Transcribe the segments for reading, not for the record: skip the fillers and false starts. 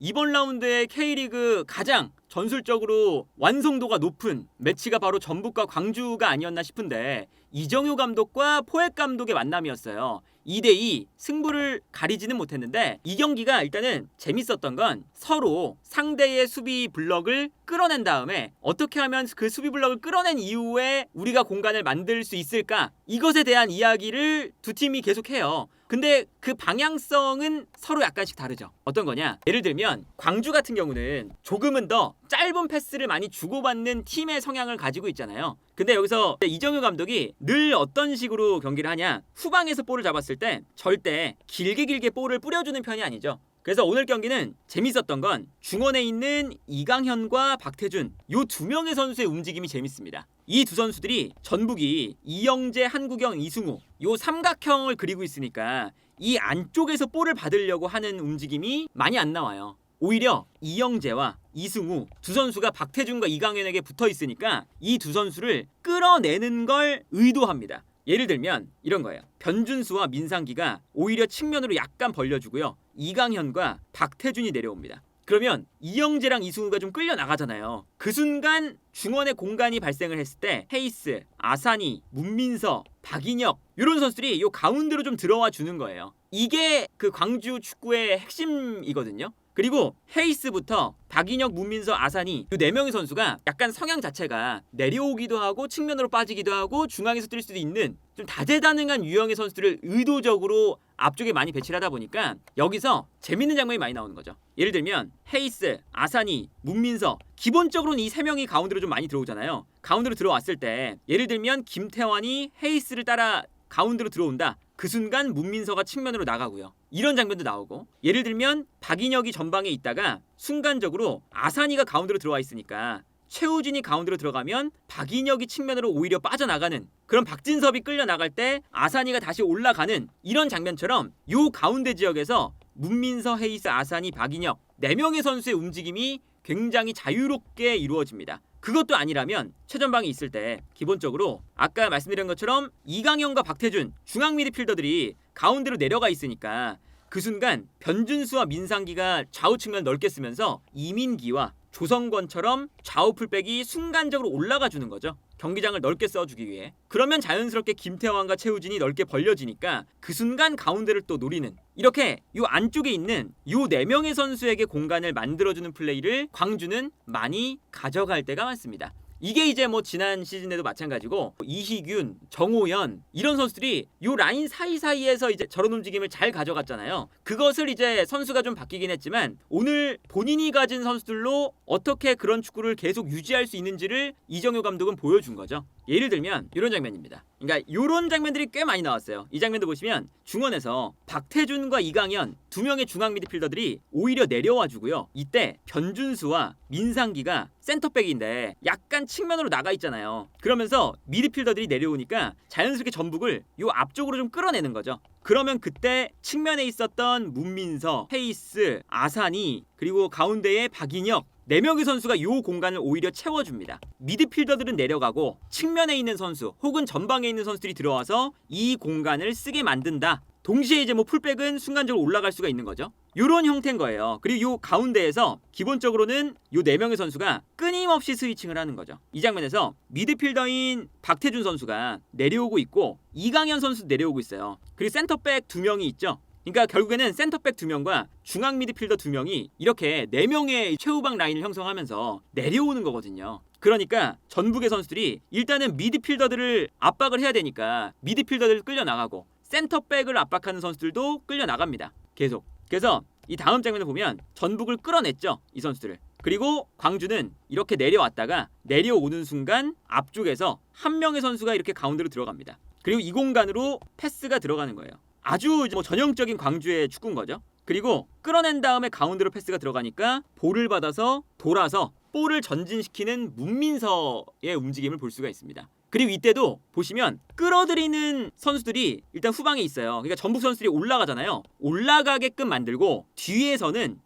이번 라운드의 K리그 가장 전술적으로 완성도가 높은 매치가 바로 전북과 광주가 아니었나 싶은데 이정효 감독과 포획 감독의 만남이었어요. 2대2 승부를 가리지는 못했는데 이 경기가 일단은 재밌었던 건 서로 상대의 수비 블럭을 끌어낸 다음에 어떻게 하면 그 수비 블럭을 끌어낸 이후에 우리가 공간을 만들 수 있을까, 이것에 대한 이야기를 두 팀이 계속해요. 근데 그 방향성은 서로 약간씩 다르죠. 어떤 거냐? 예를 들면 광주 같은 경우는 조금은 더 짧은 패스를 많이 주고받는 팀의 성향을 가지고 있잖아요. 근데 여기서 이정효 감독이 늘 어떤 식으로 경기를 하냐? 후방에서 볼을 잡았을 때 절대 길게 볼을 뿌려주는 편이 아니죠. 그래서 오늘 경기는 재밌었던 건 중원에 있는 이강현과 박태준, 요 두 명의 선수의 움직임이 재밌습니다. 이 두 선수들이 전북이 이영재, 한국영, 이승우 요 삼각형을 그리고 있으니까 이 안쪽에서 볼을 받으려고 하는 움직임이 많이 안 나와요. 오히려 이영재와 이승우 두 선수가 박태준과 이강현에게 붙어 있으니까 이 두 선수를 끌어내는 걸 의도합니다. 예를 들면 이런 거예요. 변준수와 민상기가 오히려 측면으로 약간 벌려주고요. 이강현과 박태준이 내려옵니다. 그러면 이영재랑 이승우가 좀 끌려 나가잖아요. 그 순간 중원에 공간이 발생을 했을 때 헤이스, 아사니, 문민서, 박인혁 이런 선수들이 요 가운데로 좀 들어와 주는 거예요. 이게 그 광주 축구의 핵심이거든요. 그리고 헤이스부터 박인혁, 문민서, 아산이 이 4명의 선수가 약간 성향 자체가 내려오기도 하고 측면으로 빠지기도 하고 중앙에서 뛸 수도 있는 좀 다재다능한 유형의 선수들을 의도적으로 앞쪽에 많이 배치를 하다 보니까 여기서 재밌는 장면이 많이 나오는 거죠. 예를 들면 헤이스, 아산이, 문민서 기본적으로는 이 3명이 가운데로 좀 많이 들어오잖아요. 가운데로 들어왔을 때 예를 들면 김태환이 헤이스를 따라 가운데로 들어온다. 그 순간 문민서가 측면으로 나가고요. 이런 장면도 나오고, 예를 들면 박인혁이 전방에 있다가 순간적으로 아산이가 가운데로 들어와 있으니까 최우진이 가운데로 들어가면 박인혁이 측면으로 오히려 빠져나가는, 그런 박진섭이 끌려 나갈 때 아산이가 다시 올라가는 이런 장면처럼 요 가운데 지역에서 문민서, 헤이스, 아산이, 박인혁 4명의 선수의 움직임이 굉장히 자유롭게 이루어집니다. 그것도 아니라면 최전방에 있을 때 기본적으로 아까 말씀드린 것처럼 이강현과 박태준 중앙 미드필더들이 가운데로 내려가 있으니까 그 순간 변준수와 민상기가 좌우 측면을 넓게 쓰면서 이민기와 조성권처럼 좌우 풀백이 순간적으로 올라가 주는 거죠. 경기장을 넓게 써주기 위해. 그러면 자연스럽게 김태환과 최우진이 넓게 벌려지니까 그 순간 가운데를 또 노리는, 이렇게 요 안쪽에 있는 요 4명의 선수에게 공간을 만들어주는 플레이를 광주는 많이 가져갈 때가 많습니다. 이게 이제 뭐 지난 시즌에도 마찬가지고 이희균, 정호연 이런 선수들이 요 라인 사이사이에서 이제 저런 움직임을 잘 가져갔잖아요. 그것을 이제 선수가 좀 바뀌긴 했지만 오늘 본인이 가진 선수들로 어떻게 그런 축구를 계속 유지할 수 있는지를 이정효 감독은 보여준 거죠. 예를 들면 이런 장면입니다. 그러니까 이런 장면들이 꽤 많이 나왔어요. 이 장면도 보시면 중원에서 박태준과 이강현 2명의 중앙 미드필더들이 오히려 내려와 주고요. 이때 변준수와 민상기가 센터백인데 약간 측면으로 나가 있잖아요. 그러면서 미드필더들이 내려오니까 자연스럽게 전북을 요 앞쪽으로 좀 끌어내는 거죠. 그러면 그때 측면에 있었던 문민서, 헤이스, 아산이 그리고 가운데에 박인혁 4명의 선수가 요 공간을 오히려 채워줍니다. 미드필더들은 내려가고 측면에 있는 선수 혹은 전방에 있는 선수들이 들어와서 이 공간을 쓰게 만든다. 동시에 이제 뭐 풀백은 순간적으로 올라갈 수가 있는 거죠. 요런 형태인 거예요. 그리고 요 가운데에서 기본적으로는 요 4명의 선수가 끊임없이 스위칭을 하는 거죠. 이 장면에서 미드필더인 박태준 선수가 내려오고 있고 이강현 선수 내려오고 있어요. 그리고 센터백 2명이 있죠. 그러니까 결국에는 센터백 2명과 중앙 미드필더 2명이 이렇게 4명의 최후방 라인을 형성하면서 내려오는 거거든요. 그러니까 전북의 선수들이 일단은 미드필더들을 압박을 해야 되니까 미드필더들 끌려 나가고 센터백을 압박하는 선수들도 끌려 나갑니다. 계속. 그래서 이 다음 장면을 보면 전북을 끌어냈죠. 이 선수들을. 그리고 광주는 이렇게 내려왔다가 내려오는 순간 앞쪽에서 한 명의 선수가 이렇게 가운데로 들어갑니다. 그리고 이 공간으로 패스가 들어가는 거예요. 아주 뭐 전형적인 광주의 축구인 거죠. 그리고 끌어낸 다음에 가운데로 패스가 들어가니까 볼을 받아서 돌아서 볼을 전진시키는 문민서의 움직임을 볼 수가 있습니다. 그리고 이때도 보시면 끌어들이는 선수들이 일단 후방에 있어요. 그러니까 전북 선수들이 올라가잖아요. 올라가게끔 만들고 뒤에서는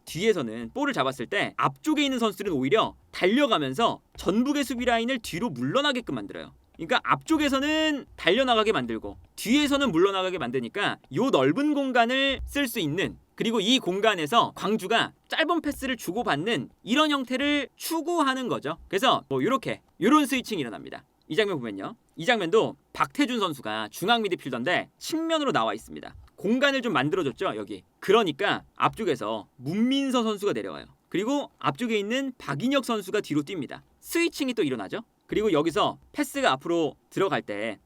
볼을 잡았을 때 앞쪽에 있는 선수들은 오히려 달려가면서 전북의 수비 라인을 뒤로 물러나게끔 만들어요. 그러니까 앞쪽에서는 달려나가게 만들고 뒤에서는 물러나가게 만드니까 요 넓은 공간을 쓸 수 있는 그리고 이 공간에서 광주가 짧은 패스를 주고받는 이런 형태를 추구하는 거죠. 그래서 뭐 이런 스위칭이 일어납니다. 이 장면 보면요. 이 장면도 박태준 선수가 중앙 미드필더인데 측면으로 나와 있습니다. 공간을 좀 만들어줬죠, 여기. 그러니까 앞쪽에서 문민서 선수가 내려와요. 그리고 앞쪽에 있는 박인혁 선수가 뒤로 뜁니다. 스위칭이 또 일어나죠. 그리고 여기서 패스가 앞으로 들어갈 때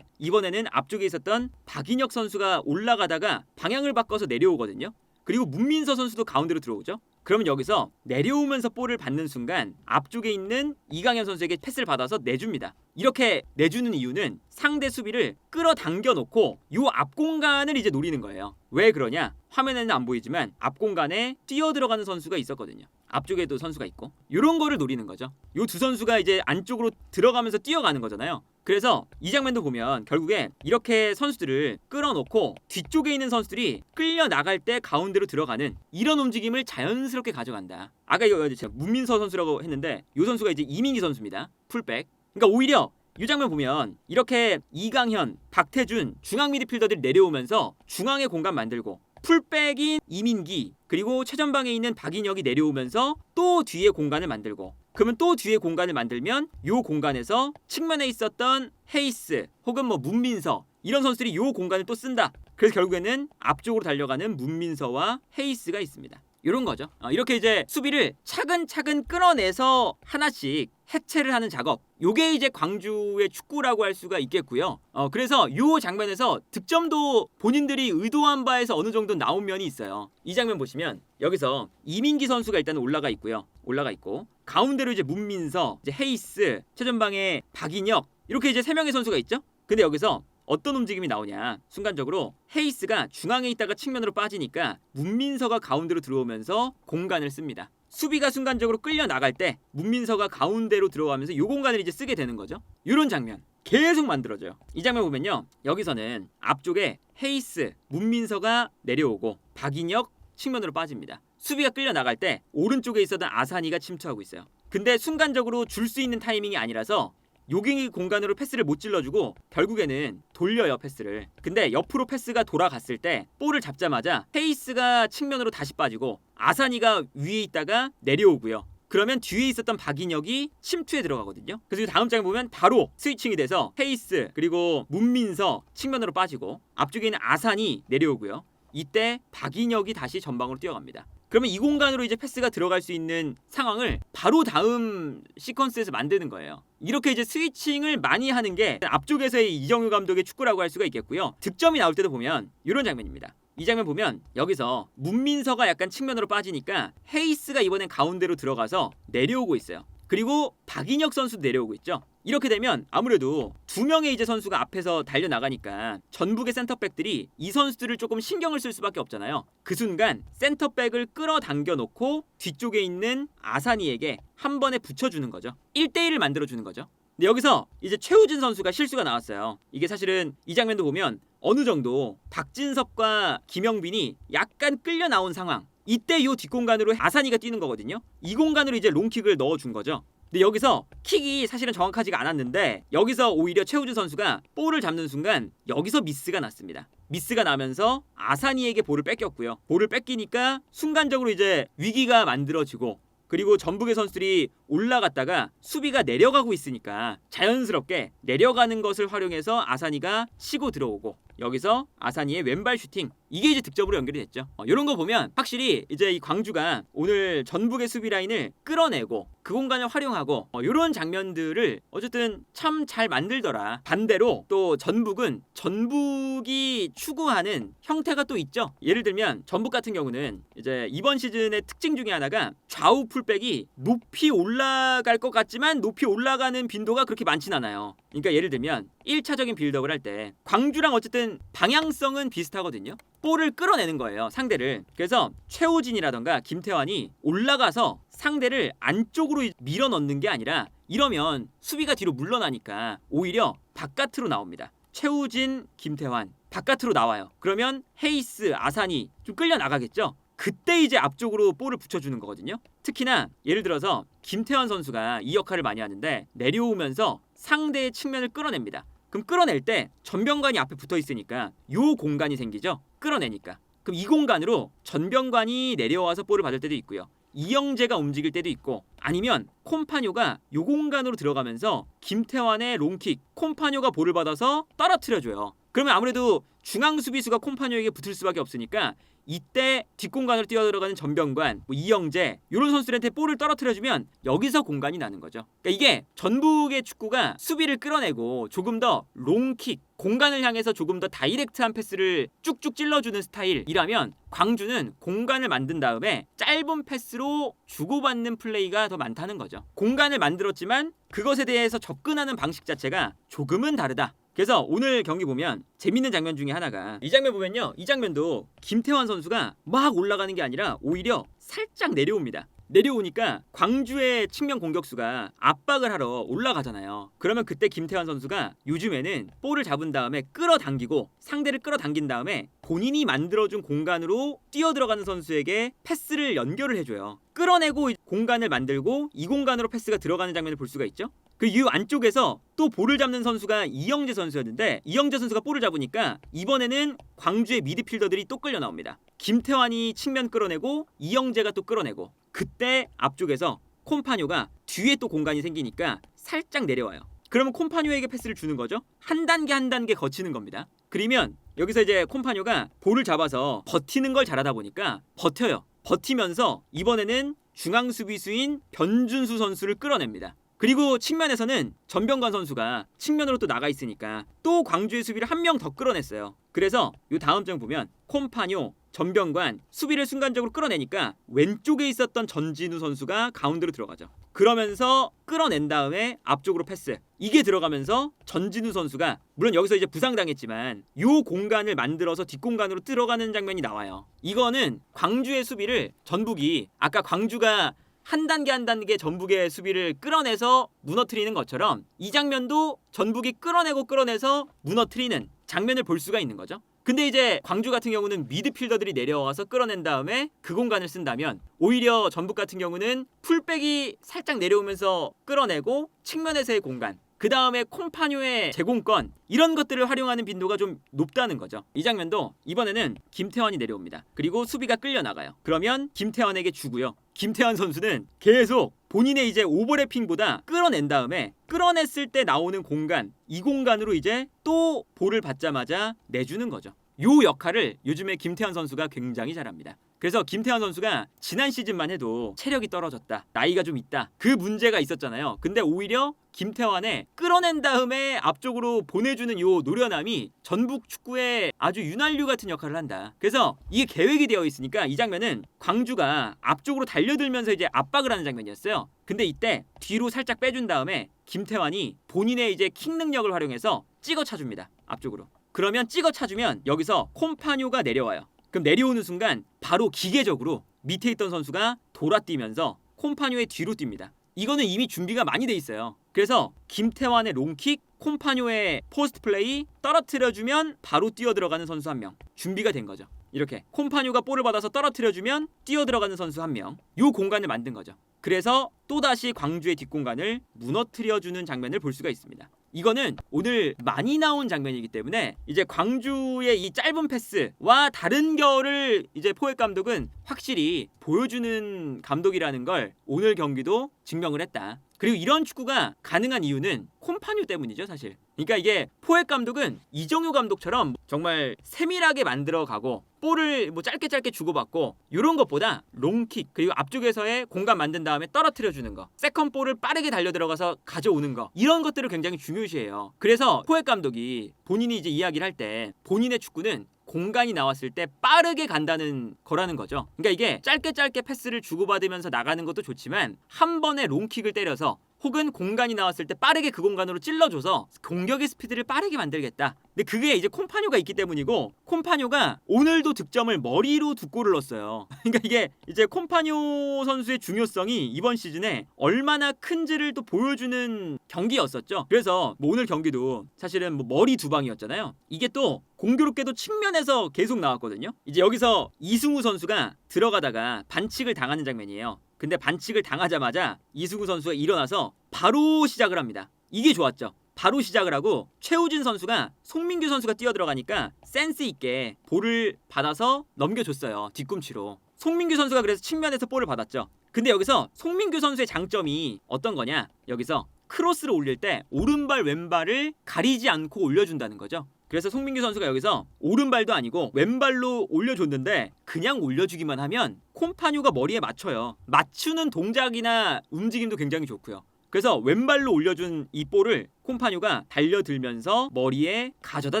이번에는 앞쪽에 있었던 박인혁 선수가 올라가다가 방향을 바꿔서 내려오거든요. 그리고 문민서 선수도 가운데로 들어오죠. 그러면 여기서 내려오면서 볼을 받는 순간 앞쪽에 있는 이강현 선수에게 패스를 받아서 내줍니다. 이렇게 내주는 이유는 상대 수비를 끌어당겨 놓고 이 앞 공간을 이제 노리는 거예요. 왜 그러냐? 화면에는 안 보이지만 앞 공간에 뛰어 들어가는 선수가 있었거든요. 앞쪽에도 선수가 있고 이런 거를 노리는 거죠. 이 두 선수가 이제 안쪽으로 들어가면서 뛰어가는 거잖아요. 그래서 이 장면도 보면 결국에 이렇게 선수들을 끌어놓고 뒤쪽에 있는 선수들이 끌려 나갈 때 가운데로 들어가는 이런 움직임을 자연스럽게 가져간다. 아까 이거 제가 문민서 선수라고 했는데 이 선수가 이제 이민기 선수입니다. 풀백. 그러니까 오히려 이 장면 보면 이렇게 이강현, 박태준 중앙 미드필더들이 내려오면서 중앙에 공간 만들고 풀백인 이민기 그리고 최전방에 있는 박인혁이 내려오면서 또 뒤에 공간을 만들고 그러면 또 뒤에 공간을 만들면 이 공간에서 측면에 있었던 헤이스 혹은 뭐 문민서 이런 선수들이 이 공간을 또 쓴다. 그래서 결국에는 앞쪽으로 달려가는 문민서와 헤이스가 있습니다. 이런 거죠. 이렇게 이제 수비를 차근차근 끌어내서 하나씩 해체를 하는 작업. 요게 이제 광주의 축구라고 할 수가 있겠고요. 그래서 요 장면에서 득점도 본인들이 의도한 바에서 어느 정도 나온 면이 있어요. 이 장면 보시면 여기서 이민기 선수가 일단 올라가 있고요. 올라가 있고 가운데로 이제 문민서, 이제 헤이스, 최전방에 박인혁 이렇게 이제 세 명의 선수가 있죠. 근데 여기서 어떤 움직임이 나오냐? 순간적으로 헤이스가 중앙에 있다가 측면으로 빠지니까 문민서가 가운데로 들어오면서 공간을 씁니다. 수비가 순간적으로 끌려 나갈 때 문민서가 가운데로 들어가면서 이 공간을 이제 쓰게 되는 거죠. 이런 장면 계속 만들어져요. 이 장면 보면요. 여기서는 앞쪽에 헤이스, 문민서가 내려오고 박인혁 측면으로 빠집니다. 수비가 끌려 나갈 때 오른쪽에 있었던 아사니가 침투하고 있어요. 근데 순간적으로 줄 수 있는 타이밍이 아니라서 요갱이 공간으로 패스를 못 찔러주고 결국에는 돌려요 패스를. 근데 옆으로 패스가 돌아갔을 때 볼을 잡자마자 헤이스가 측면으로 다시 빠지고 아사니가 위에 있다가 내려오고요. 그러면 뒤에 있었던 박인혁이 침투에 들어가거든요. 그래서 다음 장에 보면 바로 스위칭이 돼서 헤이스 그리고 문민서 측면으로 빠지고 앞쪽에 있는 아산이 내려오고요. 이때 박인혁이 다시 전방으로 뛰어갑니다. 그러면 이 공간으로 이제 패스가 들어갈 수 있는 상황을 바로 다음 시퀀스에서 만드는 거예요. 이렇게 이제 스위칭을 많이 하는 게 앞쪽에서의 이정효 감독의 축구라고 할 수가 있겠고요. 득점이 나올 때도 보면 이런 장면입니다. 이 장면 보면 여기서 문민서가 약간 측면으로 빠지니까 헤이스가 이번엔 가운데로 들어가서 내려오고 있어요. 그리고 박인혁 선수도 내려오고 있죠. 이렇게 되면 아무래도 두 명의 이제 선수가 앞에서 달려나가니까 전북의 센터백들이 이 선수들을 조금 신경을 쓸 수밖에 없잖아요. 그 순간 센터백을 끌어당겨 놓고 뒤쪽에 있는 아사니에게 한 번에 붙여주는 거죠. 1대1을 만들어주는 거죠. 근데 여기서 이제 최우진 선수가 실수가 나왔어요. 이게 사실은 이 장면도 보면 어느 정도 박진섭과 김영빈이 약간 끌려 나온 상황. 이때 요 뒷공간으로 아사니가 뛰는 거거든요. 이 공간으로 이제 롱킥을 넣어준 거죠. 근데 여기서 킥이 사실은 정확하지가 않았는데 여기서 오히려 최우주 선수가 볼을 잡는 순간 여기서 미스가 났습니다. 미스가 나면서 아사니에게 볼을 뺏겼고요. 볼을 뺏기니까 순간적으로 이제 위기가 만들어지고 그리고 전북의 선수들이 올라갔다가 수비가 내려가고 있으니까 자연스럽게 내려가는 것을 활용해서 아사니가 치고 들어오고 여기서 아사니의 왼발 슈팅 이게 이제 득점으로 연결이 됐죠. 이런 거 보면 확실히 이제 이 광주가 오늘 전북의 수비 라인을 끌어내고 그 공간을 활용하고 이런 장면들을 어쨌든 참 잘 만들더라. 반대로 또 전북이 추구하는 형태가 또 있죠. 예를 들면 전북 같은 경우는 이제 이번 시즌의 특징 중에 하나가 좌우 풀백이 높이 올라갈 것 같지만 높이 올라가는 빈도가 그렇게 많진 않아요. 그러니까 예를 들면 1차적인 빌드업을 할 때 광주랑 어쨌든 방향성은 비슷하거든요. 볼을 끌어내는 거예요, 상대를. 그래서 최우진이라던가 김태환이 올라가서 상대를 안쪽으로 밀어 넣는 게 아니라 이러면 수비가 뒤로 물러나니까 오히려 바깥으로 나옵니다. 최우진, 김태환 바깥으로 나와요. 그러면 헤이스, 아산이 좀 끌려 나가겠죠. 그때 이제 앞쪽으로 볼을 붙여주는 거거든요. 특히나 예를 들어서 김태환 선수가 이 역할을 많이 하는데 내려오면서 상대의 측면을 끌어냅니다. 그럼 끌어낼 때 전병관이 앞에 붙어 있으니까 요 공간이 생기죠. 끌어내니까. 그럼 이 공간으로 전병관이 내려와서 볼을 받을 때도 있고요. 이영재가 움직일 때도 있고 아니면 콤파뇨가 요 공간으로 들어가면서 김태환의 롱킥, 콤파뇨가 볼을 받아서 떨어뜨려줘요. 그러면 아무래도 중앙 수비수가 콤파뇨에게 붙을 수밖에 없으니까 이때 뒷공간으로 뛰어들어가는 전병관, 이영재 이런 선수들한테 볼을 떨어뜨려주면 여기서 공간이 나는 거죠. 그러니까 이게 전북의 축구가 수비를 끌어내고 조금 더 롱킥, 공간을 향해서 조금 더 다이렉트한 패스를 쭉쭉 찔러주는 스타일이라면 광주는 공간을 만든 다음에 짧은 패스로 주고받는 플레이가 더 많다는 거죠. 공간을 만들었지만 그것에 대해서 접근하는 방식 자체가 조금은 다르다. 그래서 오늘 경기 보면 재밌는 장면 중에 하나가 이 장면 보면요. 이 장면도 김태환 선수가 막 올라가는 게 아니라 오히려 살짝 내려옵니다. 내려오니까 광주의 측면 공격수가 압박을 하러 올라가잖아요. 그러면 그때 김태환 선수가 요즘에는 볼을 잡은 다음에 끌어당기고 상대를 끌어당긴 다음에 본인이 만들어준 공간으로 뛰어들어가는 선수에게 패스를 연결을 해줘요. 끌어내고 공간을 만들고 이 공간으로 패스가 들어가는 장면을 볼 수가 있죠. 그 이 안쪽에서 또 볼을 잡는 선수가 이영재 선수였는데 이영재 선수가 볼을 잡으니까 이번에는 광주의 미드필더들이 또 끌려 나옵니다. 김태환이 측면 끌어내고 이영재가 또 끌어내고 그때 앞쪽에서 콤파뇨가 뒤에 또 공간이 생기니까 살짝 내려와요. 그러면 콤파뇨에게 패스를 주는 거죠. 한 단계 한 단계 거치는 겁니다. 그러면 여기서 이제 콤파뇨가 볼을 잡아서 버티는 걸 잘하다 보니까 버텨요. 버티면서 이번에는 중앙 수비수인 변준수 선수를 끌어냅니다. 그리고 측면에서는 전병관 선수가 측면으로 또 나가 있으니까 또 광주의 수비를 한 명 더 끌어냈어요. 그래서 이 다음 장 보면 콤파뇨, 전병관 수비를 순간적으로 끌어내니까 왼쪽에 있었던 전진우 선수가 가운데로 들어가죠. 그러면서 끌어낸 다음에 앞쪽으로 패스. 이게 들어가면서 전진우 선수가 물론 여기서 이제 부상당했지만 요 공간을 만들어서 뒷공간으로 들어가는 장면이 나와요. 이거는 광주의 수비를 전북이 아까 광주가 한 단계 한 단계 전북의 수비를 끌어내서 무너뜨리는 것처럼 이 장면도 전북이 끌어내서 무너뜨리는 장면을 볼 수가 있는 거죠. 근데 이제 광주 같은 경우는 미드필더들이 내려와서 끌어낸 다음에 그 공간을 쓴다면 오히려 전북 같은 경우는 풀백이 살짝 내려오면서 끌어내고 측면에서의 공간 그 다음에 콤파뇨의 제공권 이런 것들을 활용하는 빈도가 좀 높다는 거죠. 이 장면도 이번에는 김태환이 내려옵니다. 그리고 수비가 끌려나가요. 그러면 김태환에게 주고요. 김태환 선수는 계속 본인의 이제 오버래핑보다 끌어낸 다음에 끌어냈을 때 나오는 공간 이 공간으로 이제 또 볼을 받자마자 내주는 거죠. 요 역할을 요즘에 김태환 선수가 굉장히 잘합니다. 그래서 김태환 선수가 지난 시즌만 해도 체력이 떨어졌다. 나이가 좀 있다. 그 문제가 있었잖아요. 근데 오히려 김태환의 끌어낸 다음에 앞쪽으로 보내주는 요 노련함이 전북 축구의 아주 윤활유 같은 역할을 한다. 그래서 이게 계획이 되어 있으니까 이 장면은 광주가 앞쪽으로 달려들면서 이제 압박을 하는 장면이었어요. 근데 이때 뒤로 살짝 빼준 다음에 김태환이 본인의 이제 킥 능력을 활용해서 찍어 차줍니다. 앞쪽으로. 그러면 찍어 차주면 여기서 콤파뇨가 내려와요. 그럼 내려오는 순간 바로 기계적으로 밑에 있던 선수가 돌아뛰면서 콤파뇨의 뒤로 뜁니다. 이거는 이미 준비가 많이 돼 있어요. 그래서 김태환의 롱킥, 콤파뇨의 포스트 플레이 떨어뜨려주면 바로 뛰어들어가는 선수 한 명. 준비가 된 거죠. 이렇게 콤파뇨가 볼을 받아서 떨어뜨려주면 뛰어들어가는 선수 한 명. 요 공간을 만든 거죠. 그래서 또다시 광주의 뒷공간을 무너뜨려주는 장면을 볼 수가 있습니다. 이거는 오늘 많이 나온 장면이기 때문에 이제 광주의 이 짧은 패스와 다른 결을 이제 포획 감독은 확실히 보여주는 감독이라는 걸 오늘 경기도 증명을 했다. 그리고 이런 축구가 가능한 이유는 콤파뇨 때문이죠, 사실. 그러니까 이게 포획 감독은 이정효 감독처럼 정말 세밀하게 만들어가고 볼을 뭐 짧게 주고받고 이런 것보다 롱킥 그리고 앞쪽에서의 공간 만든 다음에 떨어뜨려주는 거 세컨 볼을 빠르게 달려들어가서 가져오는 거 이런 것들을 굉장히 중요시해요. 그래서 포획 감독이 본인이 이제 이야기를 할 때 본인의 축구는 공간이 나왔을 때 빠르게 간다는 거라는 거죠. 그러니까 이게 짧게 패스를 주고받으면서 나가는 것도 좋지만 한 번에 롱킥을 때려서 혹은 공간이 나왔을 때 빠르게 그 공간으로 찔러줘서 공격의 스피드를 빠르게 만들겠다. 근데 그게 이제 콤파뇨가 있기 때문이고 콤파뇨가 오늘도 득점을 머리로 2골을 넣었어요. 그러니까 이게 이제 콤파뇨 선수의 중요성이 이번 시즌에 얼마나 큰지를 또 보여주는 경기였었죠. 그래서 뭐 오늘 경기도 사실은 뭐 머리 2방이었잖아요. 이게 또 공교롭게도 측면에서 계속 나왔거든요. 이제 여기서 이승우 선수가 들어가다가 반칙을 당하는 장면이에요. 근데 반칙을 당하자마자 이승우 선수가 일어나서 바로 시작을 합니다. 이게 좋았죠. 바로 시작을 하고 최우진 선수가 송민규 선수가 뛰어들어가니까 센스 있게 볼을 받아서 넘겨줬어요. 뒤꿈치로. 송민규 선수가 그래서 측면에서 볼을 받았죠. 근데 여기서 송민규 선수의 장점이 어떤 거냐? 여기서 크로스를 올릴 때 오른발 왼발을 가리지 않고 올려준다는 거죠. 그래서 송민규 선수가 여기서 오른발도 아니고 왼발로 올려줬는데 그냥 올려주기만 하면 콤파뉴가 머리에 맞춰요. 맞추는 동작이나 움직임도 굉장히 좋고요. 그래서 왼발로 올려준 이 볼을 콤파뉴가 달려들면서 머리에 가져다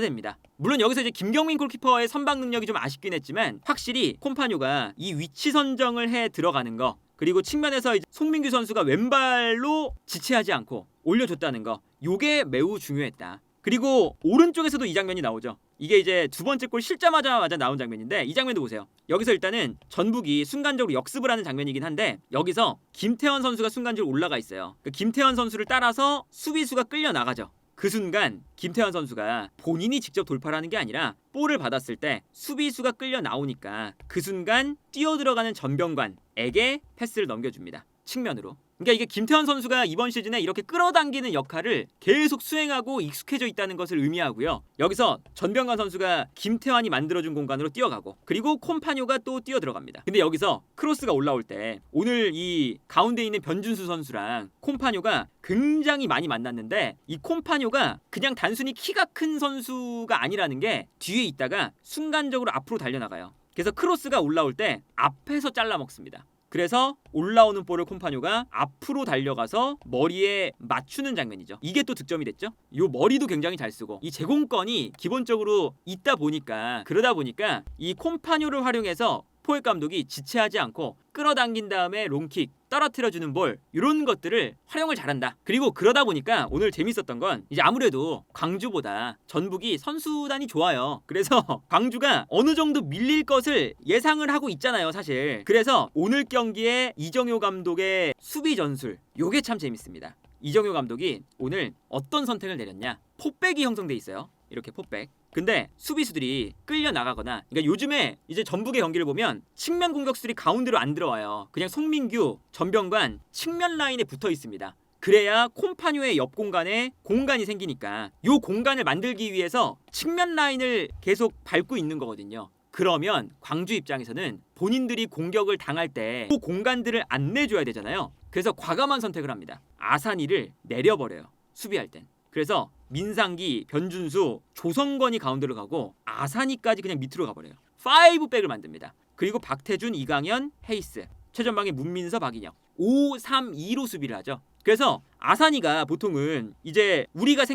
댑니다. 물론 여기서 이제 김경민 골키퍼의 선방 능력이 좀 아쉽긴 했지만 확실히 콤파뉴가 이 위치 선정을 해 들어가는 거, 그리고 측면에서 이제 송민규 선수가 왼발로 지체하지 않고 올려줬다는 거, 요게 매우 중요했다. 그리고 오른쪽에서도 이 장면이 나오죠. 이게 이제 두 번째 골 실자마자 나온 장면인데 이 장면도 보세요. 여기서 일단은 전북이 순간적으로 역습을 하는 장면이긴 한데 여기서 김태환 선수가 순간적으로 올라가 있어요. 그 김태환 선수를 따라서 수비수가 끌려 나가죠. 그 순간 김태환 선수가 본인이 직접 돌파를 하는 게 아니라 볼을 받았을 때 수비수가 끌려 나오니까 그 순간 뛰어들어가는 전병관에게 패스를 넘겨줍니다. 측면으로. 그러니까 이게 김태환 선수가 이번 시즌에 이렇게 끌어당기는 역할을 계속 수행하고 익숙해져 있다는 것을 의미하고요. 여기서 전병관 선수가 김태환이 만들어준 공간으로 뛰어가고 그리고 콤파뉴가 또 뛰어들어갑니다. 근데 여기서 크로스가 올라올 때 오늘 이 가운데 있는 변준수 선수랑 콤파뉴가 굉장히 많이 만났는데 이 콤파뉴가 그냥 단순히 키가 큰 선수가 아니라는 게 뒤에 있다가 순간적으로 앞으로 달려나가요. 그래서 크로스가 올라올 때 앞에서 잘라먹습니다. 그래서 올라오는 볼을 콤파뉴가 앞으로 달려가서 머리에 맞추는 장면이죠. 이게 또 득점이 됐죠. 요 머리도 굉장히 잘 쓰고 이 제공권이 기본적으로 있다 보니까 그러다 보니까 이 콤파뉴를 활용해서 포획 감독이 지체하지 않고 끌어당긴 다음에 롱킥 떨어뜨려주는 볼 이런 것들을 활용을 잘한다. 그리고 그러다 보니까 오늘 재밌었던 건 이제 아무래도 광주보다 전북이 선수단이 좋아요. 그래서 광주가 어느 정도 밀릴 것을 예상을 하고 있잖아요, 사실. 그래서 오늘 경기에 이정효 감독의 수비 전술 요게 참 재밌습니다. 이정효 감독이 오늘 어떤 선택을 내렸냐? 폭백이 형성돼 있어요. 이렇게 폭백. 근데 수비수들이 끌려 나가거나, 그러니까 요즘에 이제 전북의 경기를 보면 측면 공격수들이 가운데로 안 들어와요. 그냥 송민규, 전병관 측면 라인에 붙어 있습니다. 그래야 콤파뉴의 옆 공간에 공간이 생기니까 요 공간을 만들기 위해서 측면 라인을 계속 밟고 있는 거거든요. 그러면 광주 입장에서는 본인들이 공격을 당할 때 그 공간들을 안 내줘야 되잖아요. 그래서 과감한 선택을 합니다. 아산이를 내려버려요. 수비할 땐. 그래서 민상기, 변준수, 조성건이 가운데로 가고 아산이까지 그냥 밑으로 가버려요. 5백을 만듭니다. 그리고 박태준, 이강현, 헤이스, 최전방에 문민서, 박인혁 5-3-2로 수비를 하죠. 그래서 아산이가 보통은 이제 우리가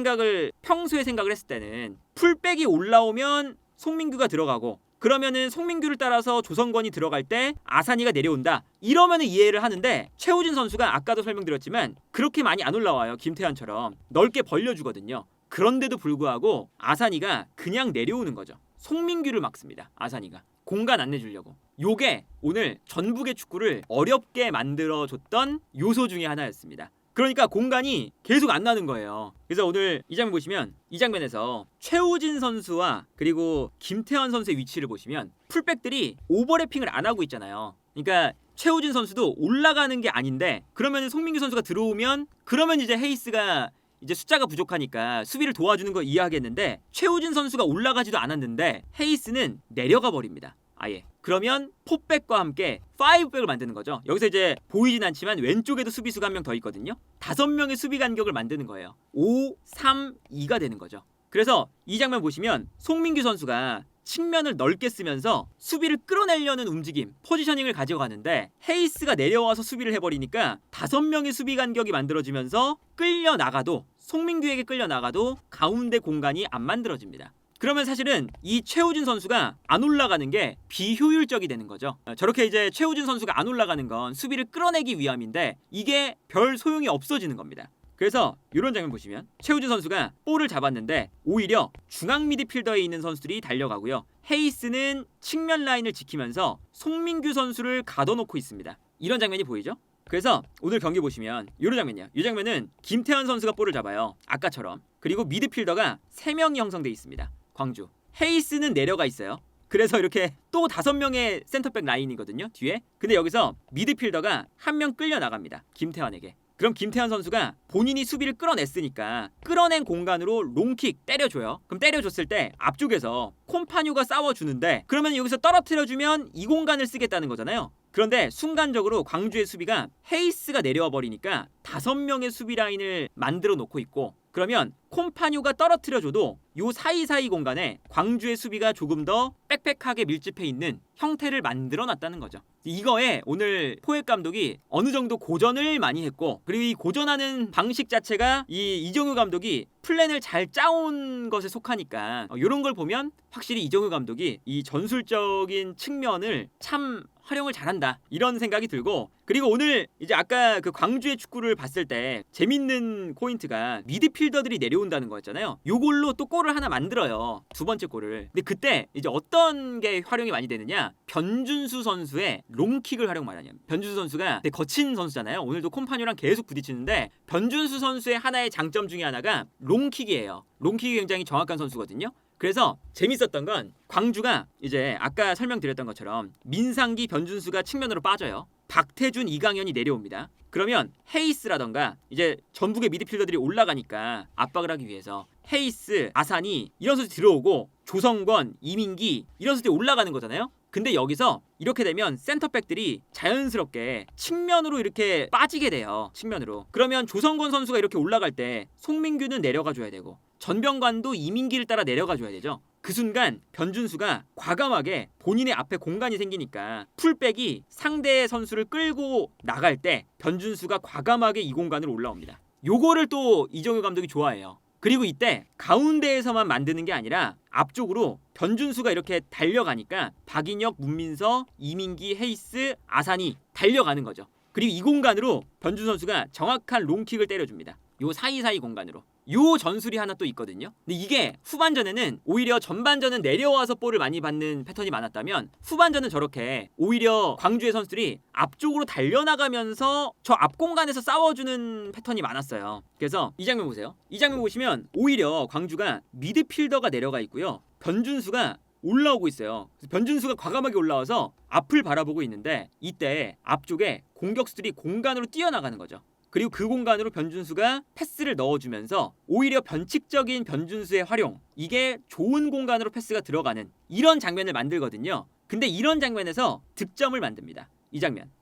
평소에 생각을 했을 때는 풀백이 올라오면 송민규가 들어가고 그러면은 송민규를 따라서 조성건이 들어갈 때 아산이가 내려온다. 이러면은 이해를 하는데 최우진 선수가 아까도 설명드렸지만 그렇게 많이 안 올라와요. 김태환처럼 넓게 벌려주거든요. 그런데도 불구하고 아산이가 그냥 내려오는 거죠. 송민규를 막습니다. 아산이가 공간 안 내주려고. 요게 오늘 전북의 축구를 어렵게 만들어줬던 요소 중에 하나였습니다. 그러니까 공간이 계속 안 나는 거예요. 그래서 오늘 이 장면 보시면 이 장면에서 최우진 선수와 그리고 김태환 선수의 위치를 보시면 풀백들이 오버래핑을 안 하고 있잖아요. 그러니까 최우진 선수도 올라가는 게 아닌데 그러면 송민규 선수가 들어오면 그러면 이제 헤이스가 이제 숫자가 부족하니까 수비를 도와주는 거 이해하겠는데 최우진 선수가 올라가지도 않았는데 헤이스는 내려가 버립니다. 아예. 그러면 포백과 함께 5백을 만드는 거죠. 여기서 이제 보이진 않지만 왼쪽에도 수비수가 한 명 더 있거든요. 5명의 수비 간격을 만드는 거예요. 5-3-2가 되는 거죠. 그래서 이 장면 보시면 송민규 선수가 측면을 넓게 쓰면서 수비를 끌어내려는 움직임, 포지셔닝을 가져가는데 헤이스가 내려와서 수비를 해버리니까 5명의 수비 간격이 만들어지면서 끌려나가도 송민규에게 끌려나가도 가운데 공간이 안 만들어집니다. 그러면 사실은 이 최우진 선수가 안 올라가는 게 비효율적이 되는 거죠. 저렇게 이제 최우진 선수가 안 올라가는 건 수비를 끌어내기 위함인데 이게 별 소용이 없어지는 겁니다. 그래서 이런 장면 보시면 최우진 선수가 볼을 잡았는데 오히려 중앙 미드필더에 있는 선수들이 달려가고요. 헤이스는 측면 라인을 지키면서 송민규 선수를 가둬놓고 있습니다. 이런 장면이 보이죠? 그래서 오늘 경기 보시면 이런 장면이야. 이 장면은 김태환 선수가 볼을 잡아요. 아까처럼. 그리고 미드필더가 3명이 형성돼 있습니다. 광주. 헤이스는 내려가 있어요. 그래서 이렇게 또 5명의 센터백 라인이거든요. 뒤에. 근데 여기서 미드필더가 한 명 끌려 나갑니다. 김태환에게. 그럼 김태환 선수가 본인이 수비를 끌어냈으니까 끌어낸 공간으로 롱킥 때려줘요. 그럼 때려줬을 때 앞쪽에서 콤파뉴가 싸워주는데 그러면 여기서 떨어뜨려주면 이 공간을 쓰겠다는 거잖아요. 그런데 순간적으로 광주의 수비가 헤이스가 내려와 버리니까 5명의 수비 라인을 만들어 놓고 있고 그러면 콤파뉴가 떨어뜨려줘도 요 사이사이 공간에 광주의 수비가 조금 더 빽빽하게 밀집해 있는 형태를 만들어 놨다는 거죠. 이거에 오늘 포획 감독이 어느 정도 고전을 많이 했고 그리고 이 고전하는 방식 자체가 이 이정효 감독이 플랜을 잘 짜온 것에 속하니까 이런 걸 보면 확실히 이정효 감독이 이 전술적인 측면을 참 활용을 잘한다 이런 생각이 들고 그리고 오늘 이제 아까 그 광주의 축구를 봤을 때 재밌는 포인트가 미드필더들이 내려온다는 거였잖아요. 요걸로 또 골을 하나 만들어요. 두 번째 골을. 근데 그때 이제 어떤 게 활용이 많이 되느냐 변준수 선수의 롱킥을 활용 많이 하냐. 변준수 선수가 되게 거친 선수잖아요. 오늘도 콤파뉴랑 계속 부딪히는데 변준수 선수의 하나의 장점 중에 하나가 롱킥이에요. 롱킥이 굉장히 정확한 선수거든요. 그래서 재밌었던 건 광주가 이제 아까 설명드렸던 것처럼 민상기 변준수가 측면으로 빠져요. 박태준 이강현이 내려옵니다. 그러면 헤이스라던가 이제 전북의 미드필더들이 올라가니까 압박을 하기 위해서 헤이스, 아산이 이런 선수 들어오고 조성권, 이민기 이런 선수들이 올라가는 거잖아요. 근데 여기서 이렇게 되면 센터백들이 자연스럽게 측면으로 이렇게 빠지게 돼요. 측면으로. 그러면 조성권 선수가 이렇게 올라갈 때 송민규는 내려가 줘야 되고 전병관도 이민기를 따라 내려가 줘야 되죠. 그 순간 변준수가 과감하게 본인의 앞에 공간이 생기니까 풀백이 상대의 선수를 끌고 나갈 때 변준수가 과감하게 이 공간으로 올라옵니다. 요거를 또 이정효 감독이 좋아해요. 그리고 이때 가운데에서만 만드는 게 아니라 앞쪽으로 변준수가 이렇게 달려가니까 박인혁, 문민서, 이민기, 헤이스, 아산이 달려가는 거죠. 그리고 이 공간으로 변준수 선수가 정확한 롱킥을 때려줍니다. 요 사이사이 공간으로. 요 전술이 하나 또 있거든요. 근데 이게 후반전에는 오히려 전반전은 내려와서 볼을 많이 받는 패턴이 많았다면 후반전은 저렇게 오히려 광주의 선수들이 앞쪽으로 달려나가면서 저 앞 공간에서 싸워주는 패턴이 많았어요. 그래서 이 장면 보세요. 이 장면 보시면 오히려 광주가 미드필더가 내려가 있고요. 변준수가 올라오고 있어요. 변준수가 과감하게 올라와서 앞을 바라보고 있는데 이때 앞쪽에 공격수들이 공간으로 뛰어나가는 거죠. 그리고 그 공간으로 변준수가 패스를 넣어주면서 오히려 변칙적인 변준수의 활용 이게 좋은 공간으로 패스가 들어가는 이런 장면을 만들거든요. 근데 이런 장면에서 득점을 만듭니다. 이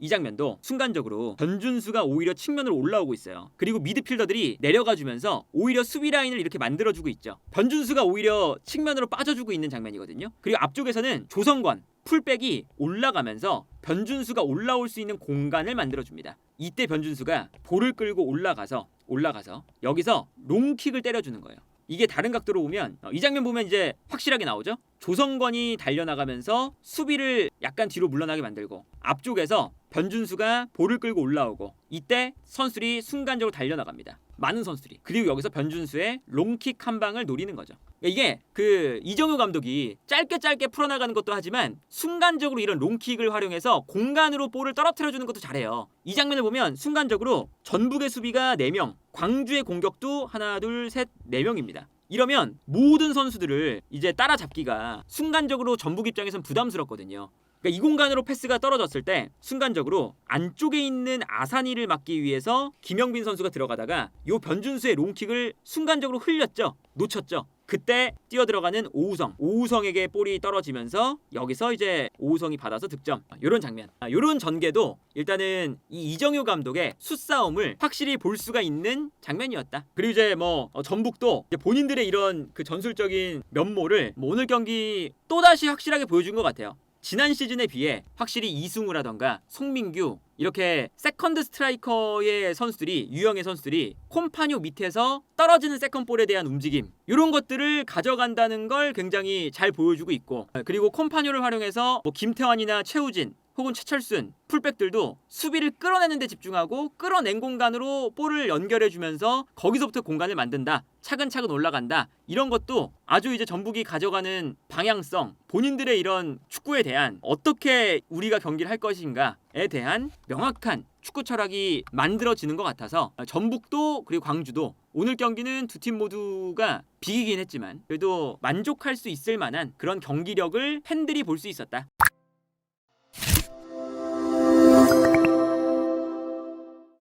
장면도 순간적으로 변준수가 오히려 측면으로 올라오고 있어요. 그리고 미드필더들이 내려가주면서 오히려 수비 라인을 이렇게 만들어주고 있죠. 변준수가 오히려 측면으로 빠져주고 있는 장면이거든요. 그리고 앞쪽에서는 조성권 풀백이 올라가면서 변준수가 올라올 수 있는 공간을 만들어줍니다. 이때 변준수가 볼을 끌고 올라가서 여기서 롱킥을 때려주는 거예요. 이게 다른 각도로 보면 이 장면 보면 이제 확실하게 나오죠. 조성권이 달려나가면서 수비를 약간 뒤로 물러나게 만들고 앞쪽에서 변준수가 볼을 끌고 올라오고 이때 선수들이 순간적으로 달려나갑니다. 많은 선수들이. 그리고 여기서 변준수의 롱킥 한 방을 노리는 거죠. 이게 그 이정효 감독이 짧게 풀어나가는 것도 하지만 순간적으로 이런 롱킥을 활용해서 공간으로 볼을 떨어뜨려주는 것도 잘해요. 이 장면을 보면 순간적으로 전북의 수비가 4명, 광주의 공격도 하나, 둘, 셋, 4명입니다. 이러면 모든 선수들을 이제 따라잡기가 순간적으로 전북 입장에선 부담스럽거든요. 그러니까 이 공간으로 패스가 떨어졌을 때 순간적으로 안쪽에 있는 아산이를 막기 위해서 김영빈 선수가 들어가다가 요 변준수의 롱킥을 순간적으로 흘렸죠. 놓쳤죠. 그때 뛰어들어가는 오우성에게 볼이 떨어지면서 여기서 이제 오우성이 받아서 득점. 요런 장면. 요런 전개도 일단은 이 이정효 감독의 수싸움을 확실히 볼 수가 있는 장면이었다. 그리고 이제 전북도 이제 본인들의 이런 그 전술적인 면모를 오늘 경기 또다시 확실하게 보여준 것 같아요. 지난 시즌에 비해 확실히 이승우라던가 송민규 이렇게 세컨드 스트라이커의 선수들이 유형의 선수들이 콤파뉴 밑에서 떨어지는 세컨볼에 대한 움직임 이런 것들을 가져간다는 걸 굉장히 잘 보여주고 있고 그리고 콤파뉴를 활용해서 김태환이나 최우진 혹은 최철순 풀백들도 수비를 끌어내는 데 집중하고 끌어낸 공간으로 볼을 연결해주면서 거기서부터 공간을 만든다. 차근차근 올라간다. 이런 것도 아주 이제 전북이 가져가는 방향성 본인들의 이런 축구에 대한 어떻게 우리가 경기를 할 것인가에 대한 명확한 축구 철학이 만들어지는 것 같아서 전북도 그리고 광주도 오늘 경기는 두 팀 모두가 비기긴 했지만 그래도 만족할 수 있을 만한 그런 경기력을 팬들이 볼 수 있었다.